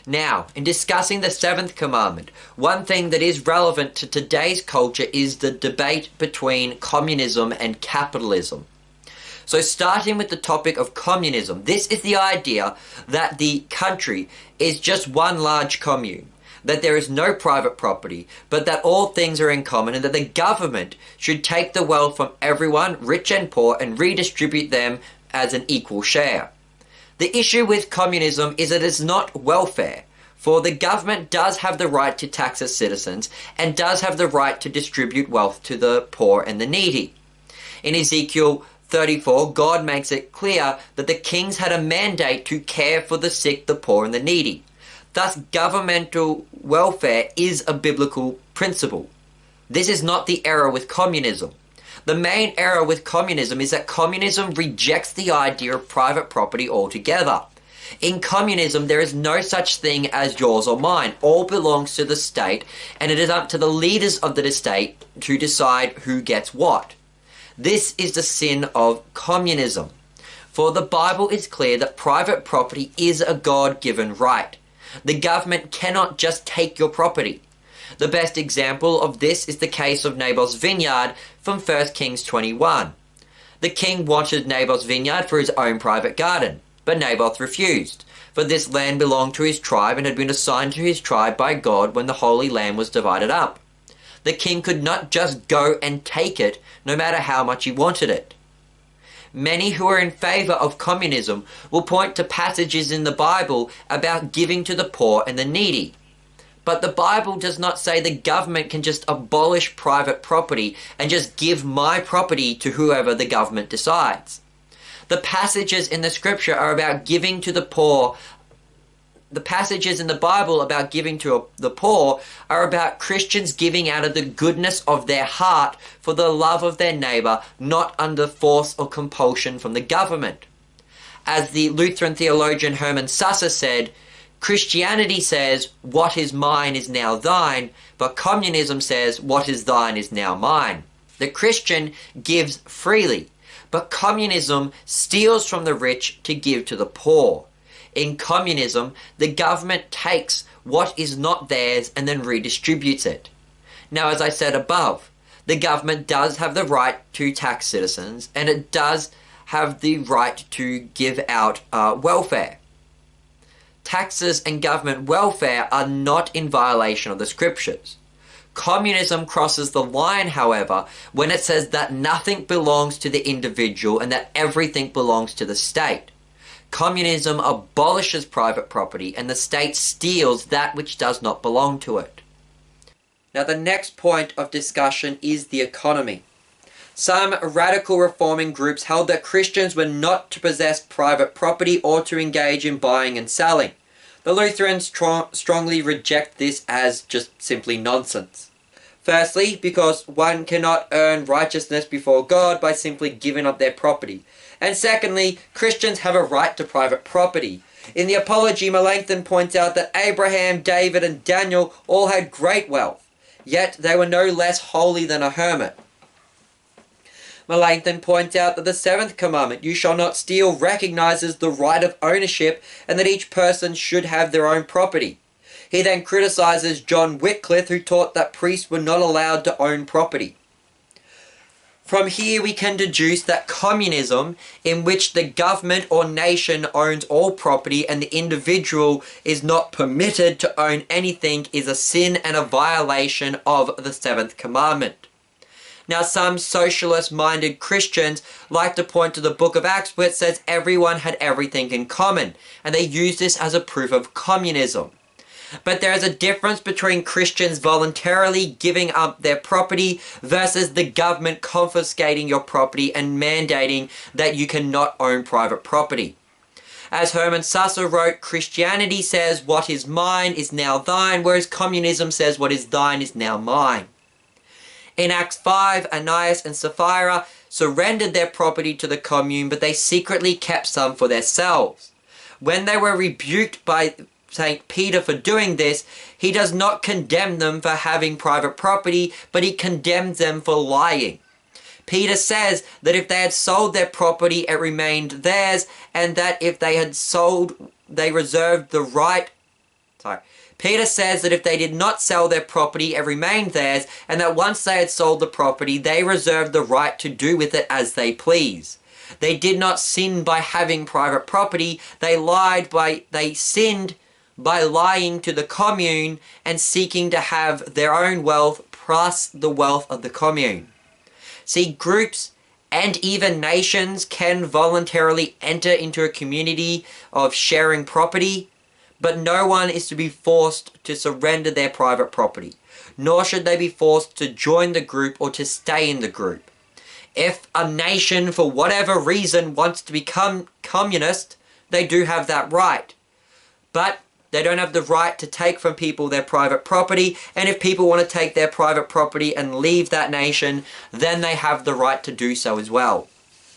Now, in discussing the seventh commandment, one thing that is relevant to today's culture is the debate between communism and capitalism. So starting with the topic of communism, this is the idea that the country is just one large commune, that there is no private property, but that all things are in common, and that the government should take the wealth from everyone, rich and poor, and redistribute them as an equal share. The issue with communism is that it's not welfare, for the government does have the right to tax its citizens and does have the right to distribute wealth to the poor and the needy. In Ezekiel 34, God makes it clear that the kings had a mandate to care for the sick, the poor, and the needy. Thus, governmental welfare is a biblical principle. This is not the error with communism. The main error with communism is that communism rejects the idea of private property altogether. In communism, there is no such thing as yours or mine. All belongs to the state, and it is up to the leaders of the state to decide who gets what. This is the sin of communism. For the Bible is clear that private property is a God-given right. The government cannot just take your property. The best example of this is the case of Naboth's vineyard from 1 Kings 21. The king wanted Naboth's vineyard for his own private garden, but Naboth refused, for this land belonged to his tribe and had been assigned to his tribe by God when the Holy Land was divided up. The king could not just go and take it, no matter how much he wanted it. Many who are in favor of communism will point to passages in the Bible about giving to the poor and the needy. But the Bible does not say the government can just abolish private property and just give my property to whoever the government decides. The passages in the scripture are about giving to the poor. The passages in the Bible about giving to the poor are about Christians giving out of the goodness of their heart for the love of their neighbor, not under force or compulsion from the government. As the Lutheran theologian Hermann Susser said, Christianity says, what is mine is now thine, but communism says, what is thine is now mine. The Christian gives freely, but communism steals from the rich to give to the poor. In communism, the government takes what is not theirs and then redistributes it. Now, as I said above, the government does have the right to tax citizens, and it does have the right to give out welfare. Taxes and government welfare are not in violation of the scriptures. Communism crosses the line, however, when it says that nothing belongs to the individual and that everything belongs to the state. Communism abolishes private property and the state steals that which does not belong to it. Now, the next point of discussion is the economy. Some radical reforming groups held that Christians were not to possess private property or to engage in buying and selling. The Lutherans strongly reject this as just simply nonsense. Firstly, because one cannot earn righteousness before God by simply giving up their property. And secondly, Christians have a right to private property. In the Apology, Melanchthon points out that Abraham, David, and Daniel all had great wealth, yet they were no less holy than a hermit. Melanchthon points out that the seventh commandment, you shall not steal, recognizes the right of ownership and that each person should have their own property. He then criticizes John Wycliffe, who taught that priests were not allowed to own property. From here we can deduce that communism, in which the government or nation owns all property and the individual is not permitted to own anything, is a sin and a violation of the seventh commandment. Now, some socialist-minded Christians like to point to the book of Acts where it says everyone had everything in common, and they use this as a proof of communism. But there is a difference between Christians voluntarily giving up their property versus the government confiscating your property and mandating that you cannot own private property. As Hermann Susser wrote, Christianity says what is mine is now thine, whereas communism says what is thine is now mine. In Acts 5, Ananias and Sapphira surrendered their property to the commune, but they secretly kept some for themselves. When they were rebuked by St. Peter for doing this, he does not condemn them for having private property, but he condemns them for lying. Peter says that if they had sold their property, it remained theirs, and that if they had sold, they reserved the right Peter says that if they did not sell their property, it remained theirs, and that once they had sold the property, they reserved the right to do with it as they please. They did not sin by having private property. They sinned by lying to the commune and seeking to have their own wealth plus the wealth of the commune. See, groups and even nations can voluntarily enter into a community of sharing property, but no one is to be forced to surrender their private property, nor should they be forced to join the group or to stay in the group. If a nation, for whatever reason, wants to become communist, they do have that right. But they don't have the right to take from people their private property, and if people want to take their private property and leave that nation, then they have the right to do so as well.